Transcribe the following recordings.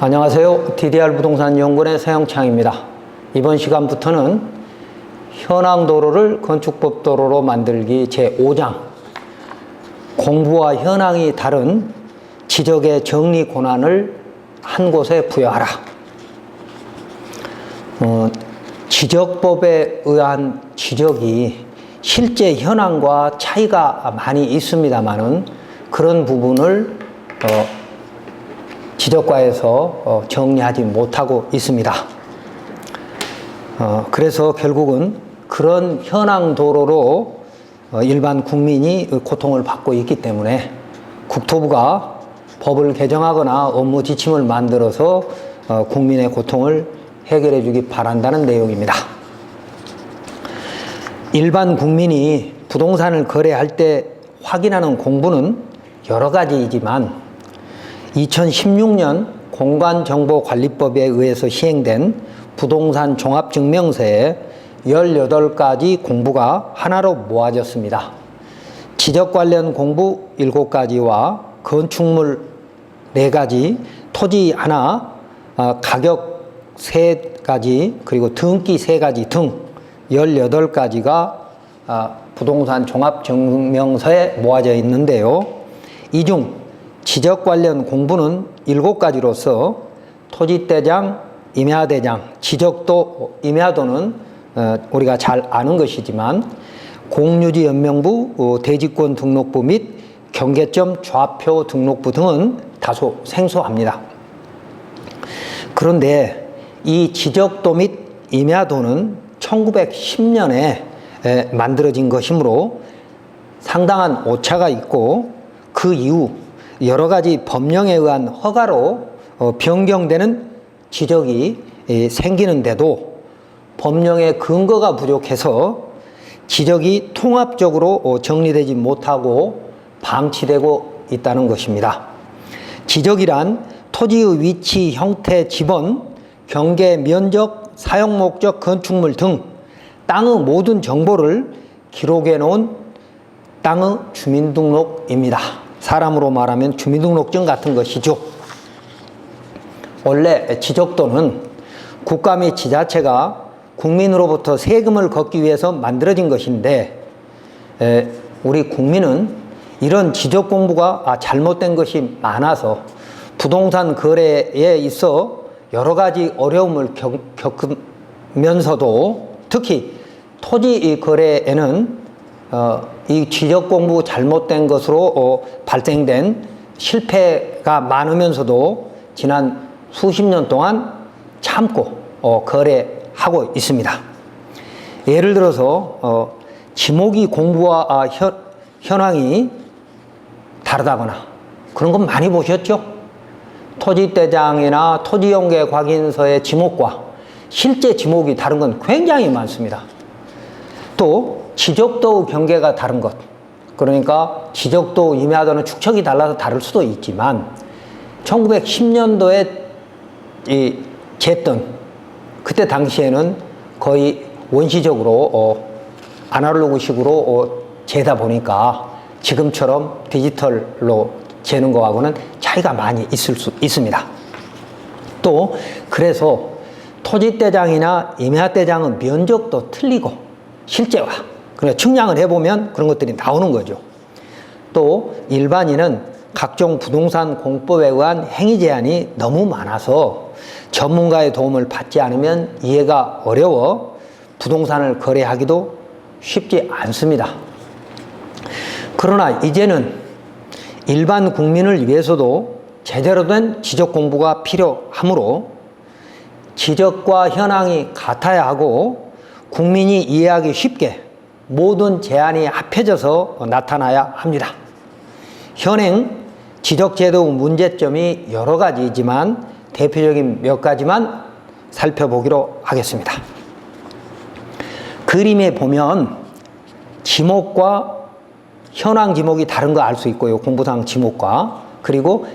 안녕하세요. DDR 부동산 연구원의 서영창입니다. 이번 시간부터는 현황도로를 건축법도로로 만들기 제5장 공부와 현황이 다른 지적의 정리 권한을 한 곳에 부여하라. 지적법에 의한 지적이 실제 현황과 차이가 많이 있습니다만은 그런 부분을 지적과에서 정리하지 못하고 있습니다. 그래서 결국은 그런 현황 도로로 일반 국민이 고통을 받고 있기 때문에 국토부가 법을 개정하거나 업무 지침을 만들어서 국민의 고통을 해결해 주기 바란다는 내용입니다. 일반 국민이 부동산을 거래할 때 확인하는 공부는 여러 가지이지만 2016년 공간정보관리법에 의해서 시행된 부동산 종합증명서에 18가지 공부가 하나로 모아졌습니다. 지적 관련 공부 7가지와 건축물 4가지, 토지 하나, 가격 3가지, 그리고 등기 3가지 등 18가지가 부동산 종합증명서에 모아져 있는데요. 이 중 지적 관련 공부는 7가지로서 토지대장, 임야대장, 지적도, 임야도는 우리가 잘 아는 것이지만 공유지 연명부, 대지권 등록부 및 경계점 좌표 등록부 등은 다소 생소합니다. 그런데 이 지적도 및 임야도는 1910년에 만들어진 것이므로 상당한 오차가 있고 그 이후 여러 가지 법령에 의한 허가로 변경되는 지적이 생기는데도 법령의 근거가 부족해서 지적이 통합적으로 정리되지 못하고 방치되고 있다는 것입니다. 지적이란 토지의 위치, 형태, 지번, 경계, 면적, 사용 목적, 건축물 등 땅의 모든 정보를 기록해 놓은 땅의 주민등록입니다. 사람으로 말하면 주민등록증 같은 것이죠. 원래 지적도는 국가 및 지자체가 국민으로부터 세금을 걷기 위해서 만들어진 것인데 우리 국민은 이런 지적 공부가 잘못된 것이 많아서 부동산 거래에 있어 여러 가지 어려움을 겪으면서도 특히 토지 거래에는 이 지적 공부 잘못된 것으로 발생된 실패가 많으면서도 지난 수십 년 동안 참고 거래하고 있습니다. 예를 들어서 지목이 공부와 현황이 다르다거나 그런 건 많이 보셨죠? 토지대장이나 토지용계 확인서의 지목과 실제 지목이 다른 건 굉장히 많습니다. 또 지적도 경계가 다른 것, 그러니까 지적도, 임야도는 축척이 달라서 다를 수도 있지만 1910년도에 쟀던 그때 당시에는 거의 원시적으로 아날로그식으로 재다 보니까 지금처럼 디지털로 재는 거하고는 차이가 많이 있을 수 있습니다. 또 그래서 토지대장이나 임야대장은 면적도 틀리고 실제와 그러니까 측량을 해보면 그런 것들이 나오는 거죠. 또 일반인은 각종 부동산 공법에 의한 행위 제한이 너무 많아서 전문가의 도움을 받지 않으면 이해가 어려워 부동산을 거래하기도 쉽지 않습니다. 그러나 이제는 일반 국민을 위해서도 제대로 된 지적 공부가 필요하므로 지적과 현황이 같아야 하고 국민이 이해하기 쉽게 모든 제한이 합해져서 나타나야 합니다. 현행 지적제도 문제점이 여러 가지이지만 대표적인 몇 가지만 살펴보기로 하겠습니다. 그림에 보면 지목과 현황 지목이 다른 거 알 수 있고요. 공부상 지목과 그리고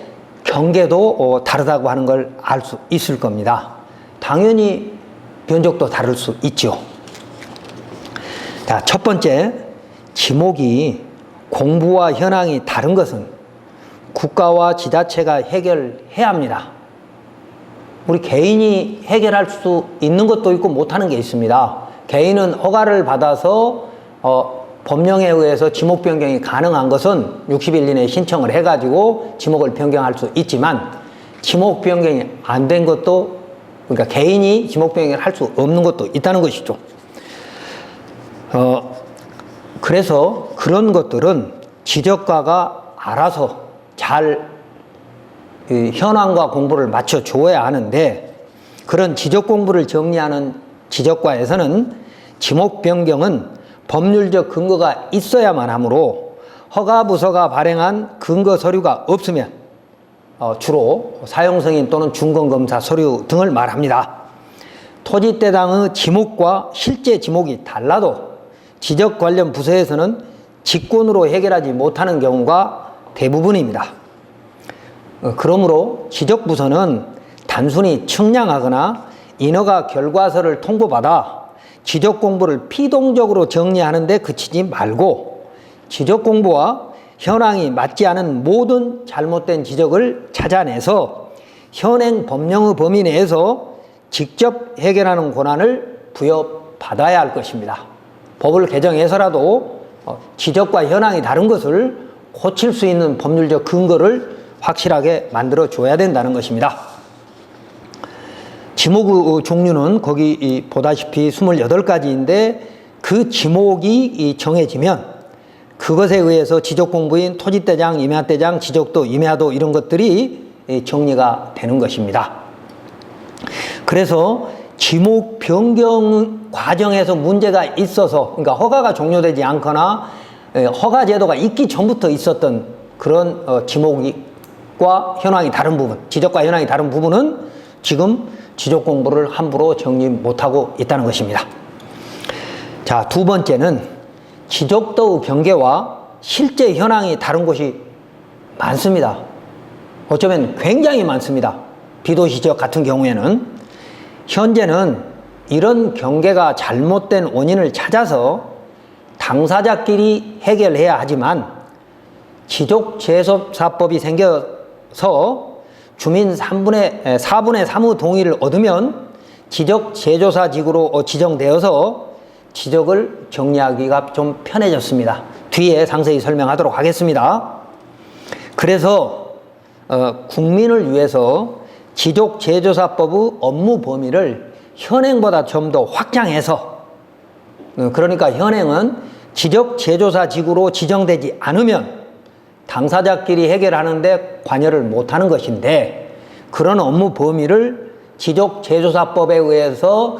경계도 다르다고 하는 걸 알 수 있을 겁니다. 당연히 면적도 다를 수 있죠. 자, 첫 번째, 지목이 공부와 현황이 다른 것은 국가와 지자체가 해결해야 합니다. 우리 개인이 해결할 수 있는 것도 있고 못하는 게 있습니다. 개인은 허가를 받아서 법령에 의해서 지목 변경이 가능한 것은 60일 이내에 신청을 해가지고 지목을 변경할 수 있지만, 지목 변경이 안 된 것도, 그러니까 개인이 지목 변경을 할 수 없는 것도 있다는 것이죠. 그래서 그런 것들은 지적과가 알아서 잘 현황과 공부를 맞춰줘야 하는데, 그런 지적 공부를 정리하는 지적과에서는 지목 변경은 법률적 근거가 있어야만 하므로 허가부서가 발행한 근거 서류가 없으면 주로 사용승인 또는 중건검사 서류 등을 말합니다. 토지대장의 지목과 실제 지목이 달라도 지적 관련 부서에서는 직권으로 해결하지 못하는 경우가 대부분입니다. 그러므로 지적부서는 단순히 측량하거나 인허가 결과서를 통보받아 지적 공부를 피동적으로 정리하는 데 그치지 말고, 지적 공부와 현황이 맞지 않은 모든 잘못된 지적을 찾아내서 현행 법령의 범위 내에서 직접 해결하는 권한을 부여받아야 할 것입니다. 법을 개정해서라도 지적과 현황이 다른 것을 고칠 수 있는 법률적 근거를 확실하게 만들어 줘야 된다는 것입니다. 지목의 종류는 거기 보다시피 28가지인데, 그 지목이 정해지면 그것에 의해서 지적공부인 토지대장, 임야대장, 지적도, 임야도 이런 것들이 정리가 되는 것입니다. 그래서 지목 변경 과정에서 문제가 있어서, 그러니까 허가가 종료되지 않거나 허가 제도가 있기 전부터 있었던 그런 지목과 현황이 다른 부분, 지적과 현황이 다른 부분은 지금 지적 공부를 함부로 정리 못하고 있다는 것입니다. 자, 두 번째는 지적도의 경계와 실제 현황이 다른 곳이 많습니다. 어쩌면 굉장히 많습니다. 비도시 지역 같은 경우에는. 현재는 이런 경계가 잘못된 원인을 찾아서 당사자끼리 해결해야 하지만, 지적재소사법이 생겨서 주민 4분의 3의 동의를 얻으면 지적재조사직으로 지정되어서 지적을 정리하기가 좀 편해졌습니다. 뒤에 상세히 설명하도록 하겠습니다. 그래서 국민을 위해서 지적재조사법의 업무 범위를 현행보다 좀 더 확장해서, 그러니까 현행은 지적재조사직으로 지정되지 않으면 당사자끼리 해결하는데 관여를 못하는 것인데, 그런 업무 범위를 지적재조사법에 의해서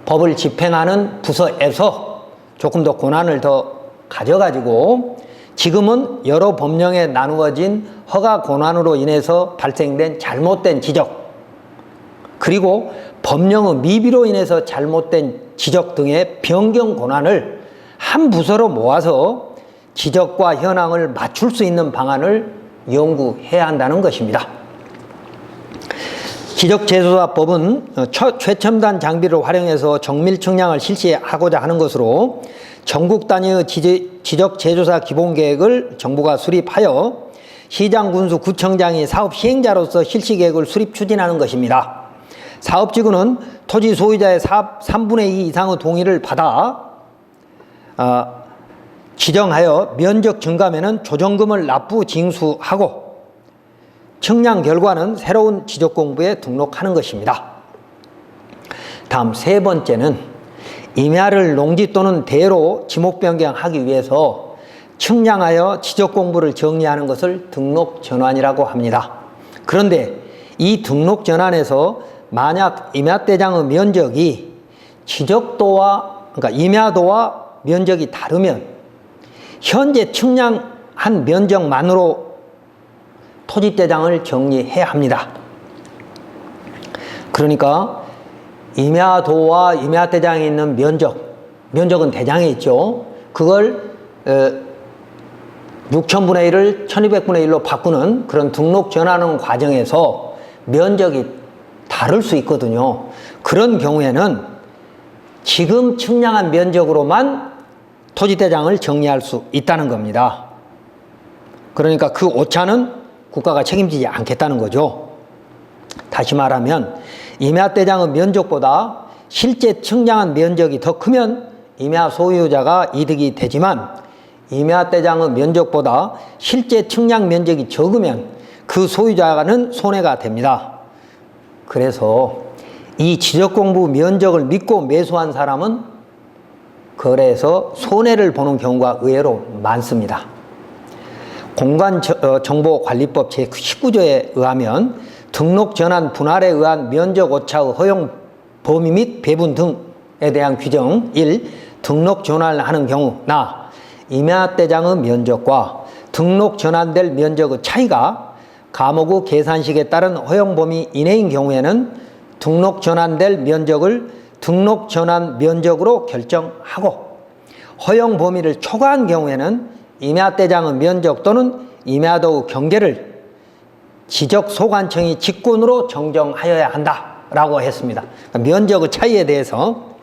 법을 집행하는 부서에서 조금 더 권한을 더 가져가지고, 지금은 여러 법령에 나누어진 허가 권한으로 인해서 발생된 잘못된 지적, 그리고 법령의 미비로 인해서 잘못된 지적 등의 변경 권한을 한 부서로 모아서 지적과 현황을 맞출 수 있는 방안을 연구해야 한다는 것입니다. 지적재조사법은 최첨단 장비를 활용해서 정밀 측량을 실시하고자 하는 것으로 전국 단위의 지적재조사 기본계획을 정부가 수립하여 시장, 군수, 구청장이 사업 시행자로서 실시계획을 수립 추진하는 것입니다. 사업지구는 토지 소유자의 3분의 2 이상의 동의를 받아 지정하여 면적 증가면은 조정금을 납부 징수하고, 측량 결과는 새로운 지적공부에 등록하는 것입니다. 다음 세 번째는 임야를 농지 또는 대로 지목 변경하기 위해서 측량하여 지적공부를 정리하는 것을 등록전환이라고 합니다. 그런데 이 등록전환에서 만약 임야대장의 면적이 지적도와, 그러니까 임야도와 면적이 다르면 현재 측량한 면적만으로 토지대장을 정리해야 합니다. 그러니까 임야도와 임야대장에 있는 면적은 대장에 있죠. 그걸 6,000분의 1을 1,200분의 1로 바꾸는 그런 등록 전환하는 과정에서 면적이 다를 수 있거든요. 그런 경우에는 지금 측량한 면적으로만 토지대장을 정리할 수 있다는 겁니다. 그러니까 그 오차는 국가가 책임지지 않겠다는 거죠. 다시 말하면 임야대장의 면적보다 실제 측량한 면적이 더 크면 임야 소유자가 이득이 되지만 임야대장의 면적보다 실제 측량 면적이 적으면 그 소유자는 손해가 됩니다. 그래서 이 지적공부 면적을 믿고 매수한 사람은 거래에서 손해를 보는 경우가 의외로 많습니다. 공간정보관리법 제19조에 의하면 등록 전환 분할에 의한 면적 오차의 허용 범위 및 배분 등에 대한 규정 1. 등록 전환을 하는 경우나 임야대장의 면적과 등록 전환될 면적의 차이가 감옥의 계산식에 따른 허용 범위 이내인 경우에는 등록 전환될 면적을 등록 전환 면적으로 결정하고 허용 범위를 초과한 경우에는 임야대장의 면적 또는 임야도의 경계를 지적소관청이 직권으로 정정하여야 한다라고 했습니다. 면적의 차이에 대해서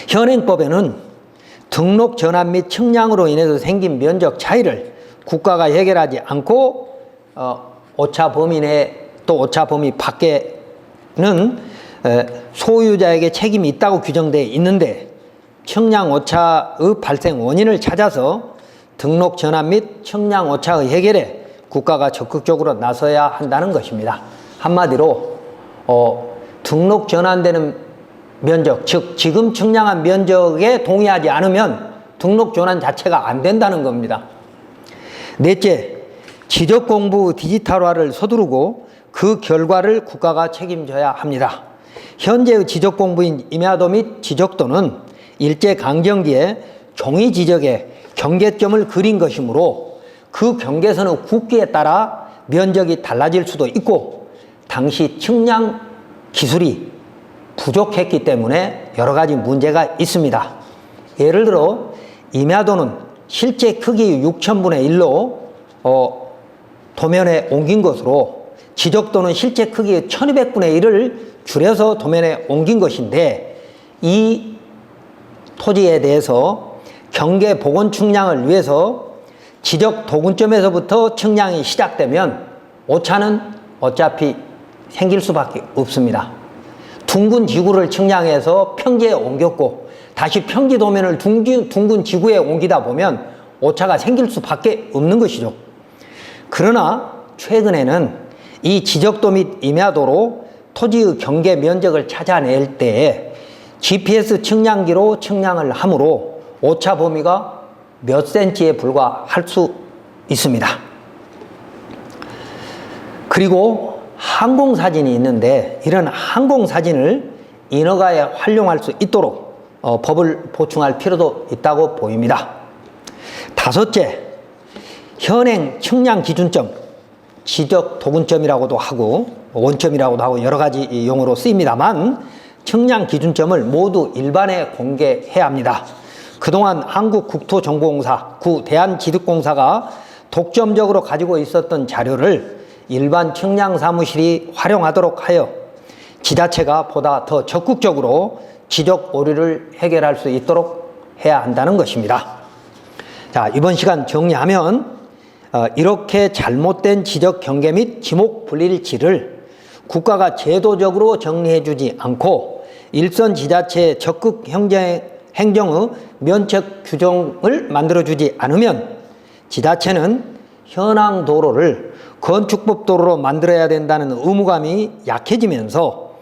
현행법에는 등록 전환 및 측량으로 인해서 생긴 면적 차이를 국가가 해결하지 않고 오차 범위 내 또 오차 범위 밖에는 소유자에게 책임이 있다고 규정되어 있는데 측량 오차의 발생 원인을 찾아서 등록 전환 및 측량 오차의 해결에 국가가 적극적으로 나서야 한다는 것입니다. 한마디로 등록 전환되는 면적, 즉 지금 측량한 면적에 동의하지 않으면 등록 전환 자체가 안 된다는 겁니다. 넷째, 지적공부 디지털화를 서두르고 그 결과를 국가가 책임져야 합니다. 현재의 지적공부인 임야도 및 지적도는 일제강점기에 종이 지적에 경계점을 그린 것이므로 그 경계선의 굵기에 따라 면적이 달라질 수도 있고 당시 측량 기술이 부족했기 때문에 여러 가지 문제가 있습니다. 예를 들어 임야도는 실제 크기 6,000분의 1로 도면에 옮긴 것으로 지적도는 실제 크기의 1200분의 1을 줄여서 도면에 옮긴 것인데 이 토지에 대해서 경계 복원 측량을 위해서 지적 도근점에서부터 측량이 시작되면 오차는 어차피 생길 수밖에 없습니다. 둥근 지구를 측량해서 평지에 옮겼고 다시 평지 도면을 둥근 지구에 옮기다 보면 오차가 생길 수밖에 없는 것이죠. 그러나 최근에는 이 지적도 및 임야도로 토지의 경계 면적을 찾아낼 때 GPS 측량기로 측량을 하므로 오차 범위가 몇 센치에 불과할 수 있습니다. 그리고 항공사진이 있는데 이런 항공사진을 인허가에 활용할 수 있도록 법을 보충할 필요도 있다고 보입니다. 다섯째, 현행 측량 기준점, 지적 도근점이라고도 하고 원점이라고도 하고 여러 가지 용어로 쓰입니다만 측량 기준점을 모두 일반에 공개해야 합니다. 그동안 한국국토정보공사, 대한지득공사가 독점적으로 가지고 있었던 자료를 일반 측량사무실이 활용하도록 하여 지자체가 보다 더 적극적으로 지적 오류를 해결할 수 있도록 해야 한다는 것입니다. 자, 이번 시간 정리하면 이렇게 잘못된 지적 경계 및 지목 불일치를 국가가 제도적으로 정리해 주지 않고 일선 지자체의 적극 행정의 면책 규정을 만들어 주지 않으면 지자체는 현황 도로를 건축법 도로로 만들어야 된다는 의무감이 약해지면서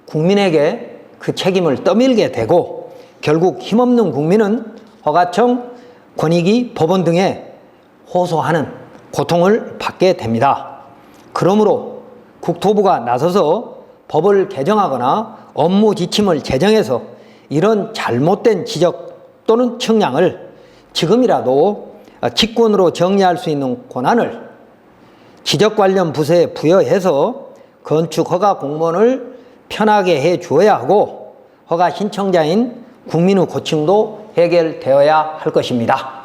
국민에게 그 책임을 떠밀게 되고 결국 힘없는 국민은 허가청, 권익위, 법원 등에 호소하는 고통을 받게 됩니다. 그러므로 국토부가 나서서 법을 개정하거나 업무 지침을 제정해서 이런 잘못된 지적 또는 측량을 지금이라도 직권으로 정리할 수 있는 권한을 지적 관련 부서에 부여해서 건축 허가 공무원을 편하게 해 주어야 하고 허가 신청자인 국민의 고충도 해결되어야 할 것입니다.